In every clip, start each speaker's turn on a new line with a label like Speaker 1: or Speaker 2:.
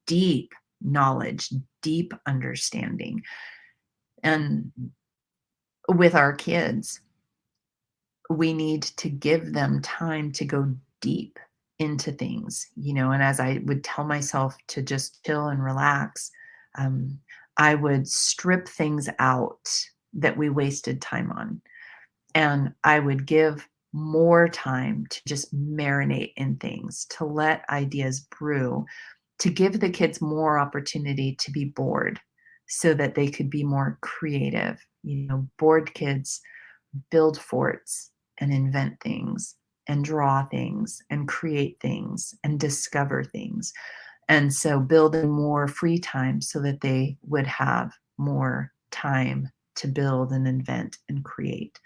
Speaker 1: deep knowledge, deep understanding. And with our kids, we need to give them time to go deep into things, and as I would tell myself to just chill and relax, um, I would strip things out that we wasted time on. And I would give more time to just marinate in things, to let ideas brew, to give the kids more opportunity to be bored so that they could be more creative. Bored kids build forts and invent things and draw things and create things and discover things. And so building more free time so that they would have more time to build and invent and create.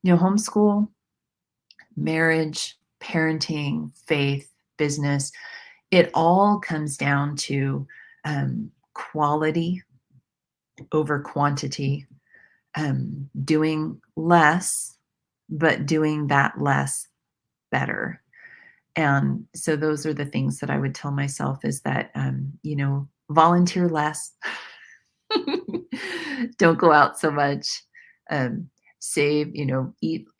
Speaker 1: Homeschool, marriage, parenting, faith, business, it all comes down to quality over quantity, doing less, but doing that less better. And so those are the things that I would tell myself is that, volunteer less, don't go out so much, save,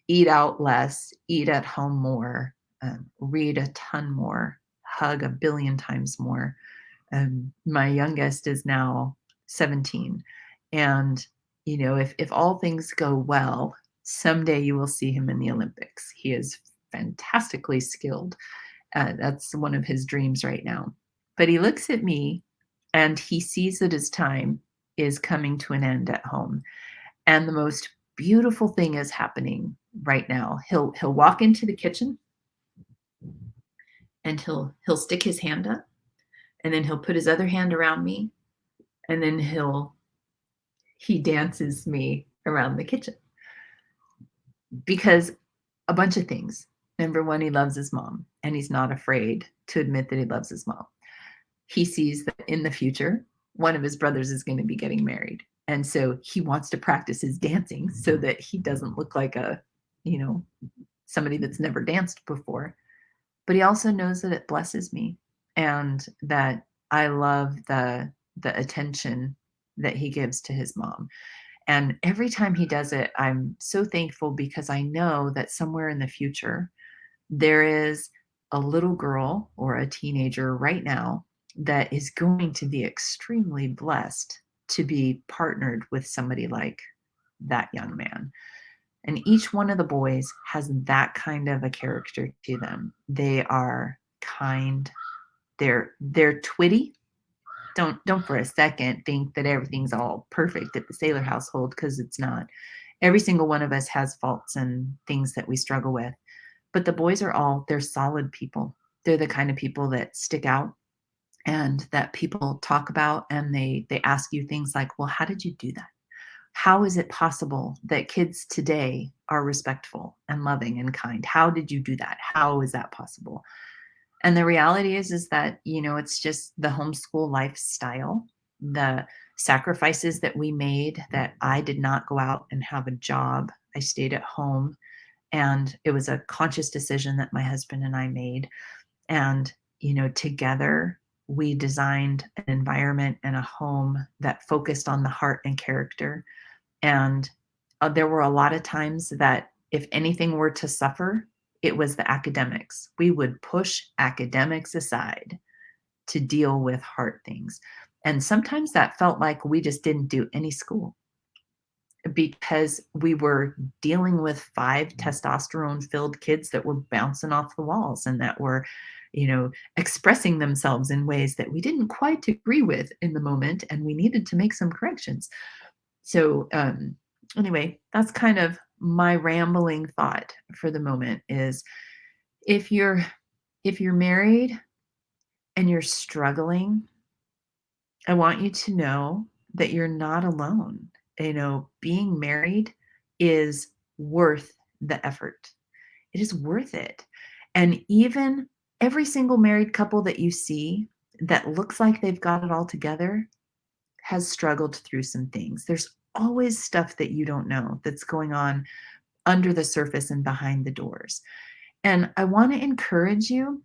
Speaker 1: eat out less, eat at home more, read a ton more, hug a billion times more. My youngest is now 17. And, if all things go well, someday you will see him in the Olympics. He is fantastically skilled. That's one of his dreams right now. But he looks at me and he sees that his time is coming to an end at home. And the most beautiful thing is happening right now. He'll walk into the kitchen and he'll stick his hand up, and then he'll put his other hand around me, and then he dances me around the kitchen. Because a bunch of things. Number one, he loves his mom, and he's not afraid to admit that he loves his mom. He sees that in the future, one of his brothers is going to be getting married. And so he wants to practice his dancing so that he doesn't look like somebody that's never danced before. But he also knows that it blesses me and that I love the attention that he gives to his mom. And every time he does it, I'm so thankful because I know that somewhere in the future, there is a little girl or a teenager right now that is going to be extremely blessed to be partnered with somebody like that young man. And each one of the boys has that kind of a character to them. They are kind. They're twitty. Don't for a second think that everything's all perfect at the Saylor household, because it's not. Every single one of us has faults and things that we struggle with. But the boys they're solid people. They're the kind of people that stick out and that people talk about, and they ask you things like, well, how did you do that? How is it possible that kids today are respectful and loving and kind? How did you do that? How is that possible? And the reality is that, it's just the homeschool lifestyle, the sacrifices that we made, that I did not go out and have a job. I stayed at home, and it was a conscious decision that my husband and I made. And, together we designed an environment and a home that focused on the heart and character. And there were a lot of times that if anything were to suffer, it was the academics. We would push academics aside to deal with hard things. And sometimes that felt like we just didn't do any school because we were dealing with 5 testosterone-filled kids that were bouncing off the walls and that were, expressing themselves in ways that we didn't quite agree with in the moment, and we needed to make some corrections. So anyway, that's kind of my rambling thought for the moment is if you're married and you're struggling, I want you to know that you're not alone. Being married is worth the effort. It is worth it. And even every single married couple that you see that looks like they've got it all together has struggled through some things. There's always stuff that you don't know that's going on under the surface and behind the doors. And I want to encourage you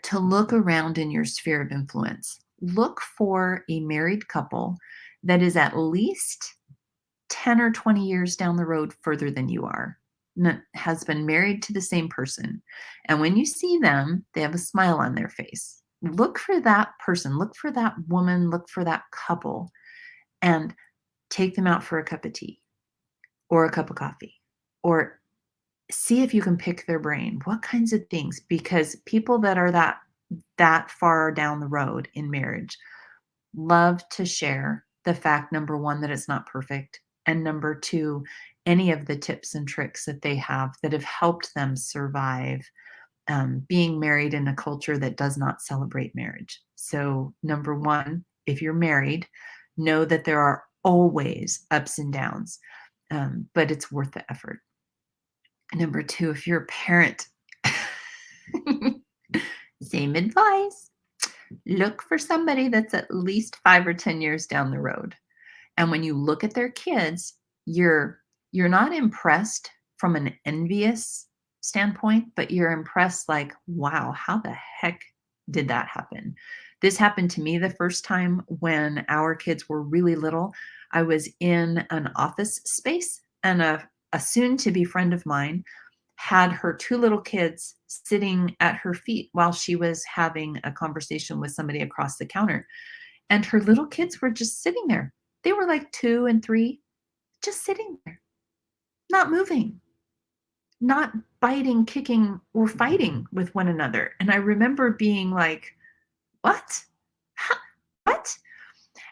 Speaker 1: to look around in your sphere of influence. look for a married couple that is at least 10 or 20 years down the road further than you are, has been married to the same person. And when you see them, they have a smile on their face. Look for that person, look for that woman, look for that couple, and take them out for a cup of tea or a cup of coffee, or see if you can pick their brain. What kinds of things? Because people that are that far down the road in marriage love to share the fact, number one, that it's not perfect, and number two, any of the tips and tricks that they have that have helped them survive being married in a culture that does not celebrate marriage. So, number one, if you're married, know that there are always ups and downs, but it's worth the effort. Number two, if you're a parent, same advice. Look for somebody that's at least 5 or 10 years down the road. And when you look at their kids, you're not impressed from an envious standpoint, but you're impressed like, wow, how the heck did that happen? This happened to me the first time when our kids were really little. I was in an office space, and a soon to be friend of mine had her two little kids sitting at her feet while she was having a conversation with somebody across the counter. And her little kids were just sitting there. They were like 2 and 3, just sitting there, not moving, not biting, kicking, or fighting with one another. And I remember being like, what? What?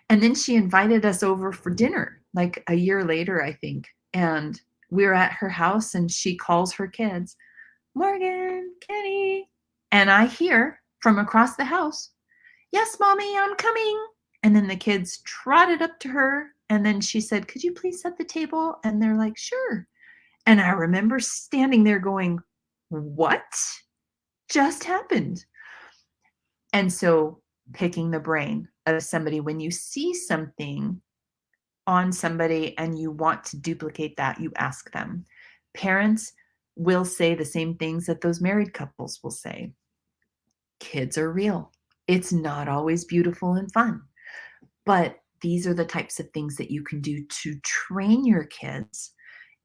Speaker 1: And then she invited us over for dinner, like a year later, I think. And we were at her house, and she calls her kids, Morgan, Kenny. And I hear from across the house, yes, mommy, I'm coming. And then the kids trotted up to her. And then she said, could you please set the table? And they're like, sure. And I remember standing there going, what just happened? And so picking the brain of somebody, when you see something on somebody and you want to duplicate that, you ask them. Parents will say the same things that those married couples will say. Kids are real. It's not always beautiful and fun, but these are the types of things that you can do to train your kids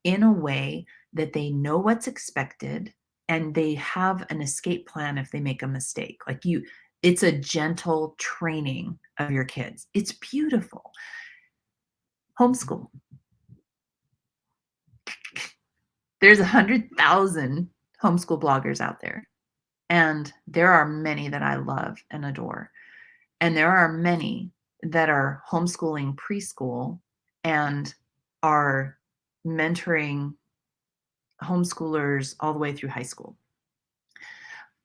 Speaker 1: in a way that they know what's expected and they have an escape plan if they make a mistake. It's a gentle training of your kids. It's beautiful. Homeschool. There's 100,000 homeschool bloggers out there, and there are many that I love and adore. And there are many that are homeschooling preschool and are mentoring homeschoolers all the way through high school.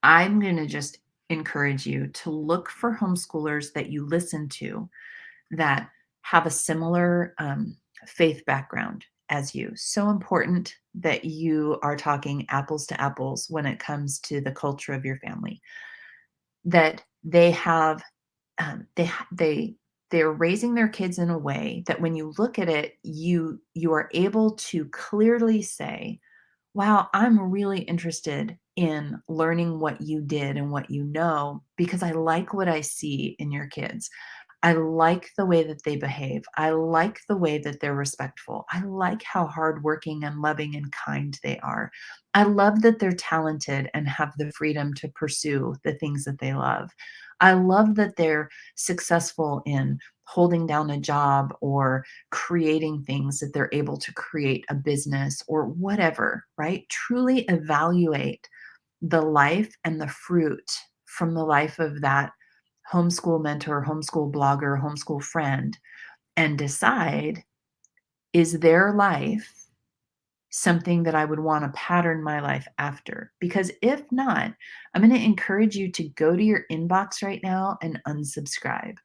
Speaker 1: I'm going to just encourage you to look for homeschoolers that you listen to that have a similar faith background as you. So important that you are talking apples to apples when it comes to the culture of your family. That they have, they're raising their kids in a way that when you look at it, you are able to clearly say, wow, I'm really interested in learning what you did and what you know, because I like what I see in your kids. I like the way that they behave. I like the way that they're respectful. I like how hardworking and loving and kind they are. I love that they're talented and have the freedom to pursue the things that they love. I love that they're successful in holding down a job or creating things, that they're able to create a business or whatever, right? Truly evaluate the life and the fruit from the life of that homeschool mentor, homeschool blogger, homeschool friend, and decide, is their life something that I would want to pattern my life after? Because if not, I'm going to encourage you to go to your inbox right now and unsubscribe.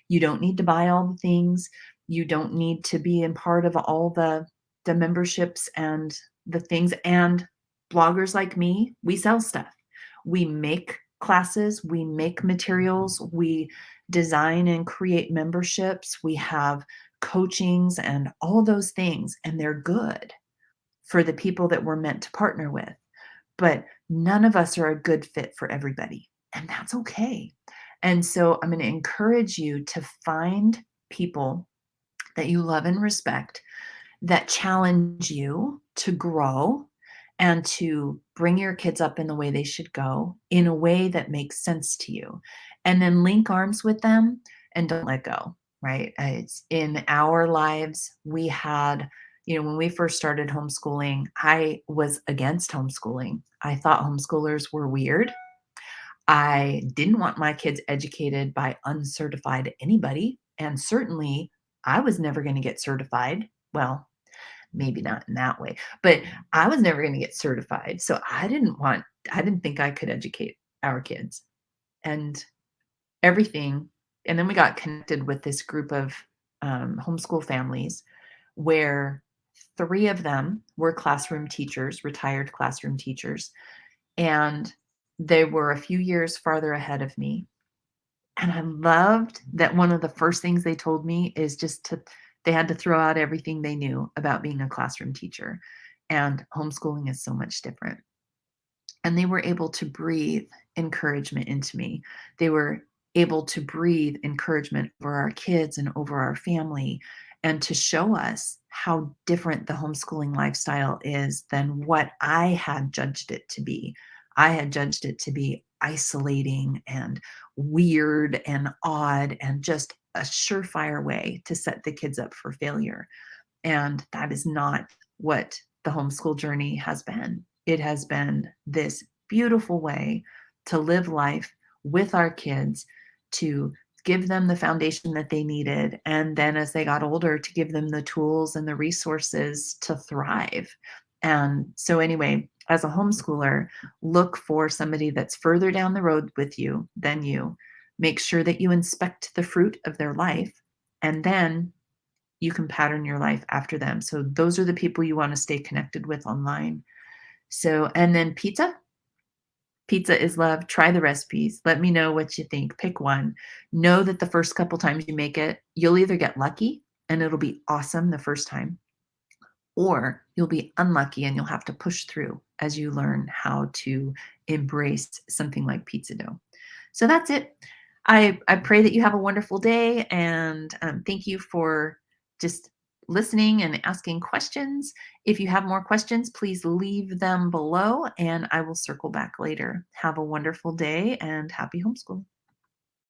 Speaker 1: You don't need to buy all the things. You don't need to be in part of all the memberships and the things. And bloggers like me, we sell stuff. We make classes, we make materials, we design and create memberships, we have coachings and all those things, and they're good for the people that we're meant to partner with. But none of us are a good fit for everybody, and that's okay. And so I'm going to encourage you to find people that you love and respect that challenge you to grow and to bring your kids up in the way they should go in a way that makes sense to you. And then link arms with them and don't let go, right? It's in our lives, we had, when we first started homeschooling, I was against homeschooling. I thought homeschoolers were weird. I didn't want my kids educated by uncertified anybody. And certainly I was never going to get certified. Well, maybe not in that way, but I was never going to get certified. So I didn't think I could educate our kids and everything. And then we got connected with this group of homeschool families where three of them were classroom teachers, retired classroom teachers, and they were a few years farther ahead of me. And I loved that one of the first things they told me is they had to throw out everything they knew about being a classroom teacher. And homeschooling is so much different. And they were able to breathe encouragement into me. They were able to breathe encouragement over our kids and over our family and to show us how different the homeschooling lifestyle is than what I had judged it to be. I had judged it to be isolating and weird and odd and just a surefire way to set the kids up for failure. And that is not what the homeschool journey has been. It has been this beautiful way to live life with our kids, to give them the foundation that they needed. And then as they got older, to give them the tools and the resources to thrive. And so, anyway, as a homeschooler, look for somebody that's further down the road with you than you. Make sure that you inspect the fruit of their life. And then you can pattern your life after them. So those are the people you want to stay connected with online. So, and then pizza. Pizza is love. Try the recipes. Let me know what you think. Pick one. Know that the first couple times you make it, you'll either get lucky and it'll be awesome the first time, or you'll be unlucky and you'll have to push through as you learn how to embrace something like pizza dough. So that's it. I pray that you have a wonderful day, and thank you for just listening and asking questions. If you have more questions, please leave them below and I will circle back later. Have a wonderful day and happy homeschooling.